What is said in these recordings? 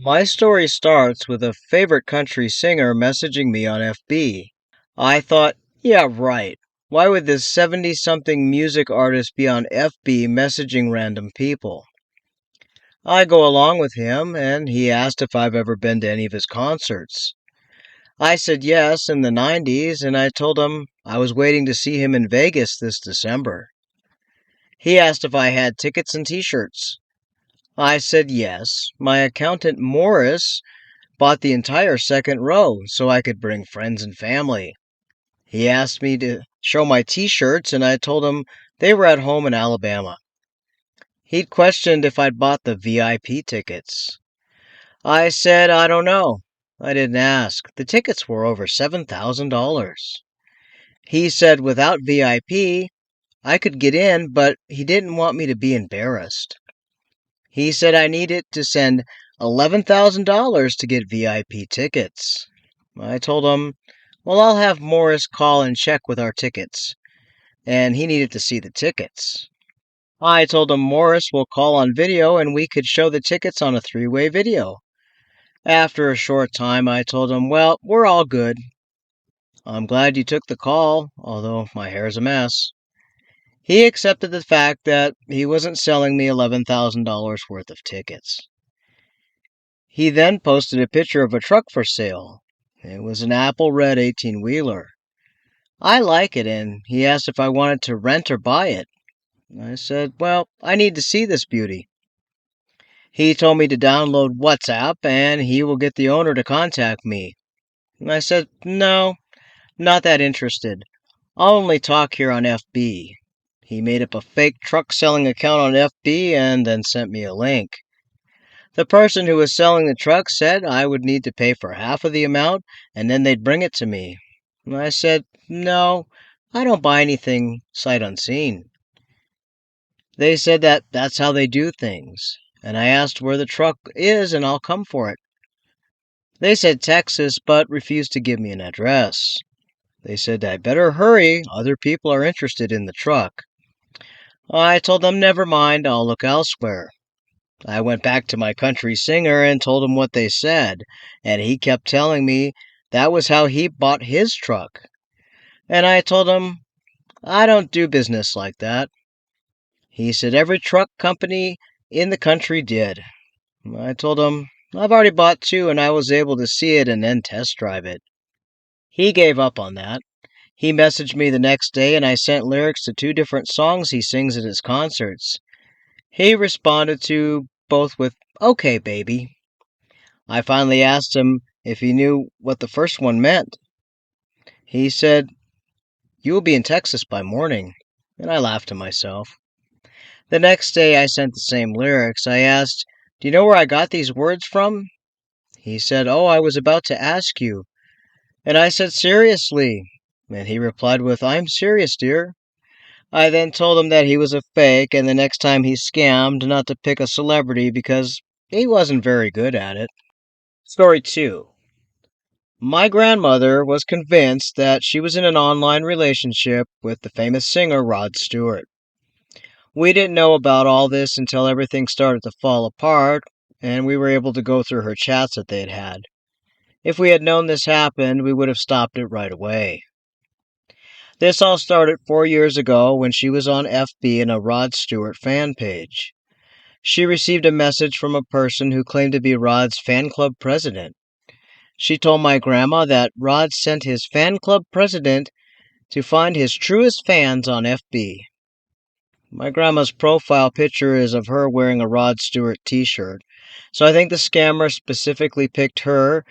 My story starts with a favorite country singer messaging me on FB. I thought, yeah, right. Why would this 70 something music artist be on FB messaging random people? I go along with him, and he asked if I've ever been to any of his concerts. I said yes in the 90s, and I told him I was waiting to see him in Vegas this December. He asked if I had tickets and t shirts. I said yes. My accountant Morris bought the entire second row so I could bring friends and family. He asked me to show my t shirts, and I told him they were at home in Alabama. He'd questioned if I'd bought the VIP tickets. I said, I don't know. I didn't ask. The tickets were over $7,000. He said without VIP, I could get in, but he didn't want me to be embarrassed. He said I needed to send $11,000 to get VIP tickets. I told him, well, I'll have Morris call and check with our tickets, and he needed to see the tickets. I told him Morris will call on video and we could show the tickets on a three-way video. After a short time, I told him, well, we're all good. I'm glad you took the call, although my hair's a mess. He accepted the fact that he wasn't selling me $11,000 worth of tickets. He then posted a picture of a truck for sale. It was an apple red 18-wheeler. I like it, and he asked if I wanted to rent or buy it. I said, well, I need to see this beauty. He told me to download WhatsApp and he will get the owner to contact me. I said, no, not that interested. I'll only talk here on FB. He made up a fake truck selling account on FB and then sent me a link. The person who was selling the truck said I would need to pay for half of the amount and then they'd bring it to me. I said, no, I don't buy anything sight unseen. They said that that's how they do things, and I asked where the truck is and I'll come for it. They said Texas, but refused to give me an address. They said I better hurry, other people are interested in the truck. I told them never mind, I'll look elsewhere. I went back to my country singer and told him what they said, and he kept telling me that was how he bought his truck. And I told him, I don't do business like that. He said every truck company in the country did. I told him, I've already bought two and I was able to see it and then test drive it. He gave up on that. He messaged me the next day and I sent lyrics to two different songs he sings at his concerts. He responded to both with, okay, baby. I finally asked him if he knew what the first one meant. He said, you will be in Texas by morning. And I laughed to myself. The next day I sent the same lyrics. I asked, do you know where I got these words from? He said, oh, I was about to ask you. And I said, seriously? And he replied with, I'm serious, dear. I then told him that he was a fake, and the next time he scammed, not to pick a celebrity because he wasn't very good at it. Story 2. My grandmother was convinced that she was in an online relationship with the famous singer Rod Stewart. We didn't know about all this until everything started to fall apart, and we were able to go through her chats that they'd had. If we had known this happened, we would have stopped it right away. This all started 4 years ago when she was on FB in a Rod Stewart fan page. She received a message from a person who claimed to be Rod's fan club president. She told my grandma that Rod sent his fan club president to find his truest fans on FB. My grandma's profile picture is of her wearing a Rod Stewart t-shirt, so I think the scammer specifically picked her.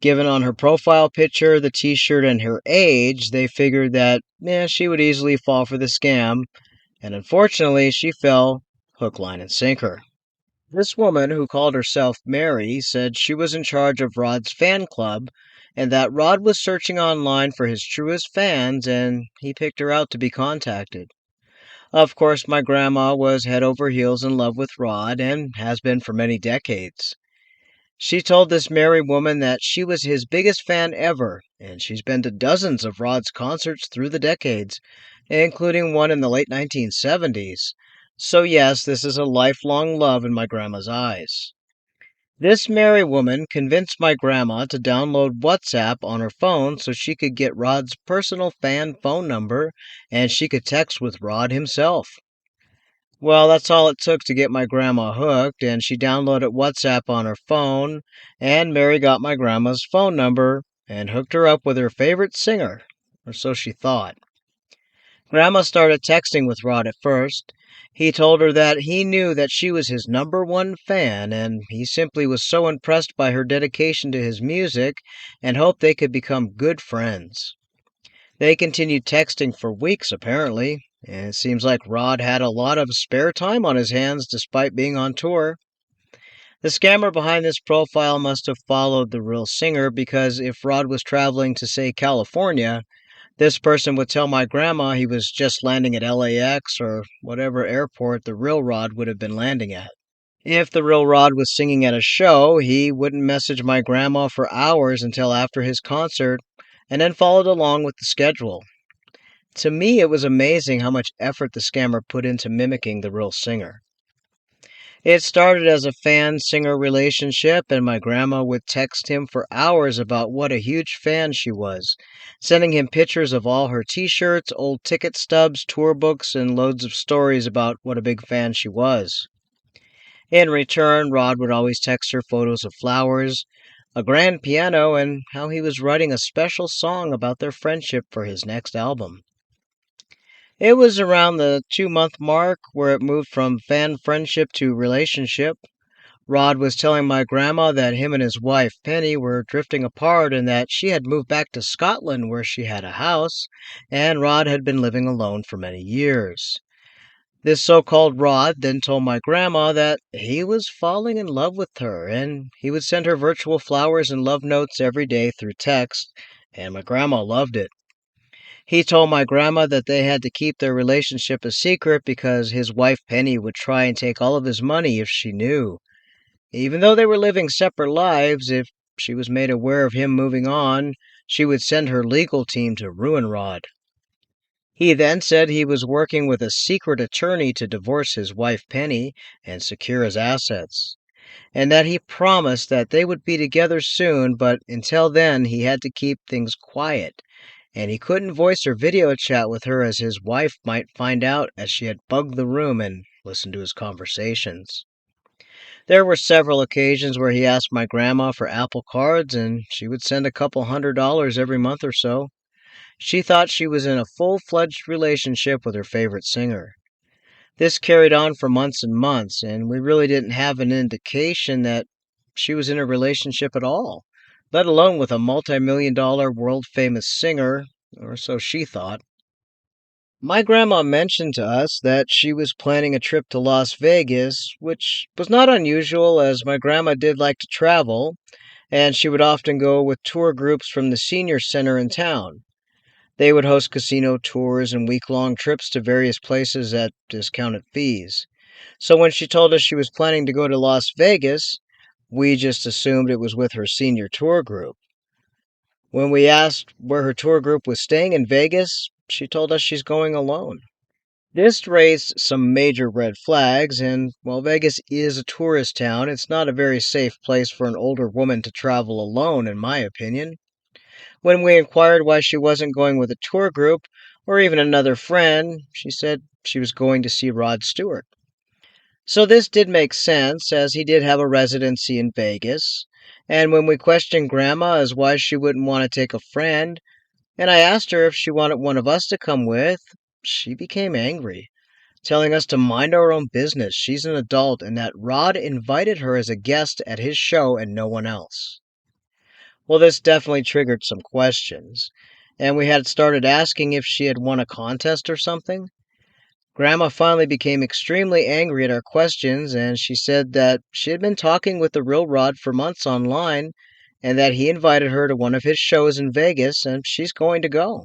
Given on her profile picture, the t-shirt, and her age, they figured that she would easily fall for the scam, and unfortunately she fell hook, line, and sinker. This woman, who called herself Mary, said she was in charge of Rod's fan club, and that Rod was searching online for his truest fans, and he picked her out to be contacted. Of course, my grandma was head over heels in love with Rod, and has been for many decades. She told this Mary woman that she was his biggest fan ever, and she's been to dozens of Rod's concerts through the decades, including one in the late 1970s. So yes, this is a lifelong love in my grandma's eyes. This merry woman convinced my grandma to download WhatsApp on her phone so she could get Rod's personal fan phone number and she could text with Rod himself. Well, that's all it took to get my grandma hooked, and she downloaded WhatsApp on her phone, and Mary got my grandma's phone number and hooked her up with her favorite singer, or so she thought. Grandma started texting with Rod at first. He told her that he knew that she was his number one fan, and he simply was so impressed by her dedication to his music and hoped they could become good friends. They continued texting for weeks, apparently, and it seems like Rod had a lot of spare time on his hands despite being on tour. The scammer behind this profile must have followed the real singer because if Rod was traveling to, say, California, this person would tell my grandma he was just landing at LAX or whatever airport the real Rod would have been landing at. If the real Rod was singing at a show, he wouldn't message my grandma for hours until after his concert and then followed along with the schedule. To me, it was amazing how much effort the scammer put into mimicking the real singer. It started as a fan singer relationship, and my grandma would text him for hours about what a huge fan she was, sending him pictures of all her t shirts, old ticket stubs, tour books, and loads of stories about what a big fan she was. In return, Rod would always text her photos of flowers, a grand piano, and how he was writing a special song about their friendship for his next album. It was around the 2 month mark where it moved from fan friendship to relationship. Rod was telling my grandma that him and his wife, Penny, were drifting apart and that she had moved back to Scotland where she had a house, and Rod had been living alone for many years. This so called Rod then told my grandma that he was falling in love with her and he would send her virtual flowers and love notes every day through text, and my grandma loved it. He told my grandma that they had to keep their relationship a secret because his wife Penny would try and take all of his money if she knew. Even though they were living separate lives, if she was made aware of him moving on, she would send her legal team to ruin Rod. He then said he was working with a secret attorney to divorce his wife Penny and secure his assets, and that he promised that they would be together soon, but until then he had to keep things quiet, and he couldn't voice or video chat with her as his wife might find out as she had bugged the room and listened to his conversations. There were several occasions where he asked my grandma for Apple cards, and she would send a couple $100 every month or so. She thought she was in a full-fledged relationship with her favorite singer. This carried on for months and months, and we really didn't have an indication that she was in a relationship at all, let alone with a multi-million-dollar world-famous singer, or so she thought. My grandma mentioned to us that she was planning a trip to Las Vegas, which was not unusual as my grandma did like to travel, and she would often go with tour groups from the senior center in town. They would host casino tours and week-long trips to various places at discounted fees. So when she told us she was planning to go to Las Vegas, we just assumed it was with her senior tour group. When we asked where her tour group was staying in Vegas, she told us she's going alone. This raised some major red flags, and while Vegas is a tourist town, it's not a very safe place for an older woman to travel alone, in my opinion. When we inquired why she wasn't going with a tour group or even another friend, she said she was going to see Rod Stewart. So this did make sense, as he did have a residency in Vegas. And when we questioned Grandma as why she wouldn't want to take a friend, and I asked her if she wanted one of us to come with, she became angry, telling us to mind our own business. She's an adult, and that Rod invited her as a guest at his show and no one else. Well, this definitely triggered some questions, and we had started asking if she had won a contest or something. Grandma finally became extremely angry at our questions, and she said that she had been talking with the real Rod for months online, and that he invited her to one of his shows in Vegas, and she's going to go.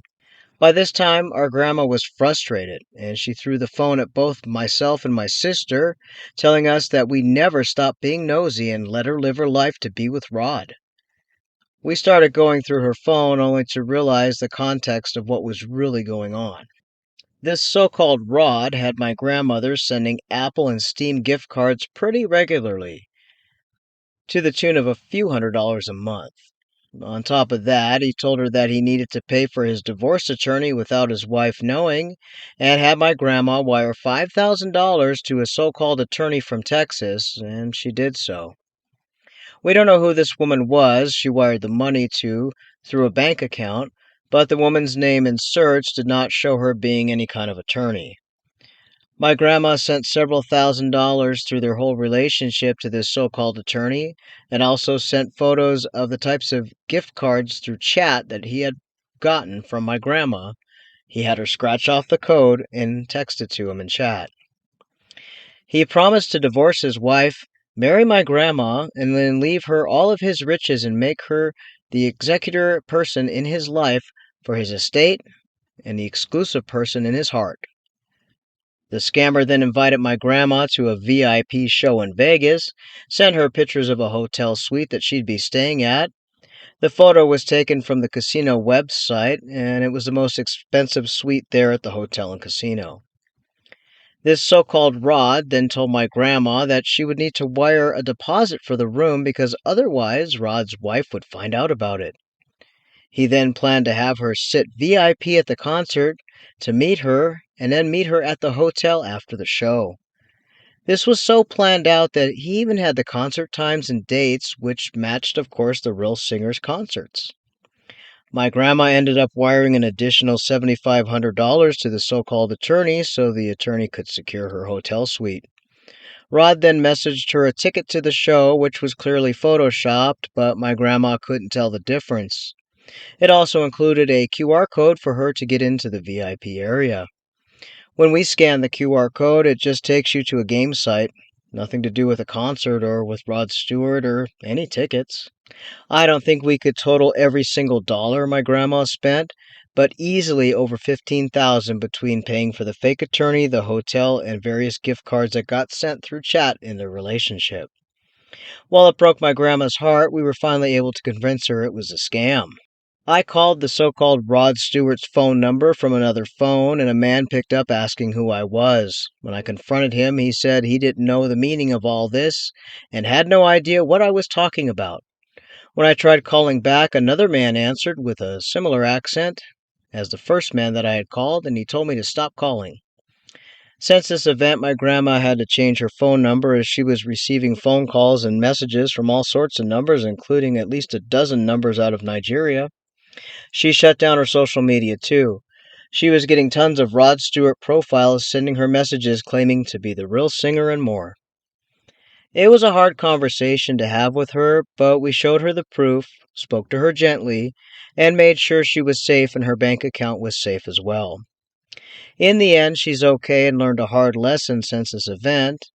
By this time, our grandma was frustrated, and she threw the phone at both myself and my sister, telling us that we never stop being nosy and let her live her life to be with Rod. We started going through her phone only to realize the context of what was really going on. This so-called Rod had my grandmother sending Apple and Steam gift cards pretty regularly to the tune of a few $100s a month. On top of that, he told her that he needed to pay for his divorce attorney without his wife knowing, and had my grandma wire $5,000 to a so-called attorney from Texas, and she did so. We don't know who this woman was she wired the money to through a bank account, but the woman's name in search did not show her being any kind of attorney. My grandma sent several $1,000s through their whole relationship to this so-called attorney, and also sent photos of the types of gift cards through chat that he had gotten from my grandma. He had her scratch off the code and text it to him in chat. He promised to divorce his wife, marry my grandma, and then leave her all of his riches and make her the executor person in his life for his estate and the exclusive person in his heart. The scammer then invited my grandma to a VIP show in Vegas, sent her pictures of a hotel suite that she'd be staying at. The photo was taken from the casino website, and it was the most expensive suite there at the hotel and casino. This so-called Rod then told my grandma that she would need to wire a deposit for the room because otherwise Rod's wife would find out about it. He then planned to have her sit VIP at the concert to meet her and then meet her at the hotel after the show. This was so planned out that he even had the concert times and dates, which matched, of course, the real singer's concerts. My grandma ended up wiring an additional $7,500 to the so-called attorney so the attorney could secure her hotel suite. Rod then messaged her a ticket to the show, which was clearly photoshopped, but my grandma couldn't tell the difference. It also included a QR code for her to get into the VIP area. When we scan the QR code, it just takes you to a game site. Nothing to do with a concert or with Rod Stewart or any tickets. I don't think we could total every single dollar my grandma spent, but easily over $15,000 between paying for the fake attorney, the hotel, and various gift cards that got sent through chat in their relationship. While it broke my grandma's heart, we were finally able to convince her it was a scam. I called the so-called Rod Stewart's phone number from another phone, and a man picked up asking who I was. When I confronted him, he said he didn't know the meaning of all this and had no idea what I was talking about. When I tried calling back, another man answered with a similar accent as the first man that I had called, and he told me to stop calling. Since this event, my grandma had to change her phone number as she was receiving phone calls and messages from all sorts of numbers, including at least a dozen numbers out of Nigeria. She shut down her social media too. She was getting tons of Rod Stewart profiles sending her messages claiming to be the real singer and more. It was a hard conversation to have with her, but we showed her the proof, spoke to her gently, and made sure she was safe and her bank account was safe as well. In the end, she's okay and learned a hard lesson since this event,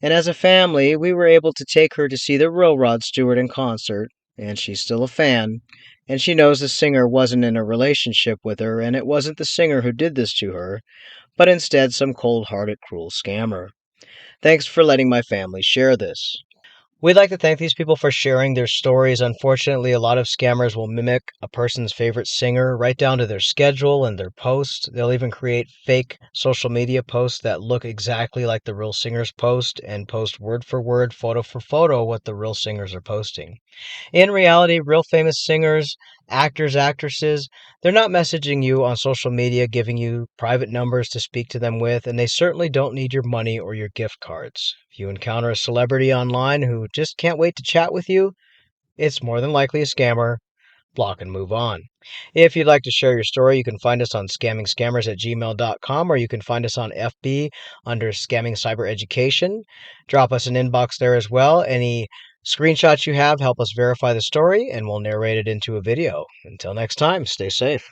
and as a family, we were able to take her to see the real Rod Stewart in concert, and she's still a fan, and she knows the singer wasn't in a relationship with her, and it wasn't the singer who did this to her, but instead some cold-hearted, cruel scammer. Thanks for letting my family share this. We'd like to thank these people for sharing their stories. Unfortunately, a lot of scammers will mimic a person's favorite singer right down to their schedule and their posts. They'll even create fake social media posts that look exactly like the real singer's post and post word for word, photo for photo what the real singers are posting. In reality, real famous singers, actors, actresses, they're not messaging you on social media, giving you private numbers to speak to them with, and they certainly don't need your money or your gift cards. If you encounter a celebrity online who just can't wait to chat with you, it's more than likely a scammer. Block and move on. If you'd like to share your story, you can find us on scammingscammers@gmail.com, or you can find us on FB under Scamming Cyber Education. Drop us an inbox there as well. Any screenshots you have help us verify the story, and we'll narrate it into a video. Until next time, stay safe.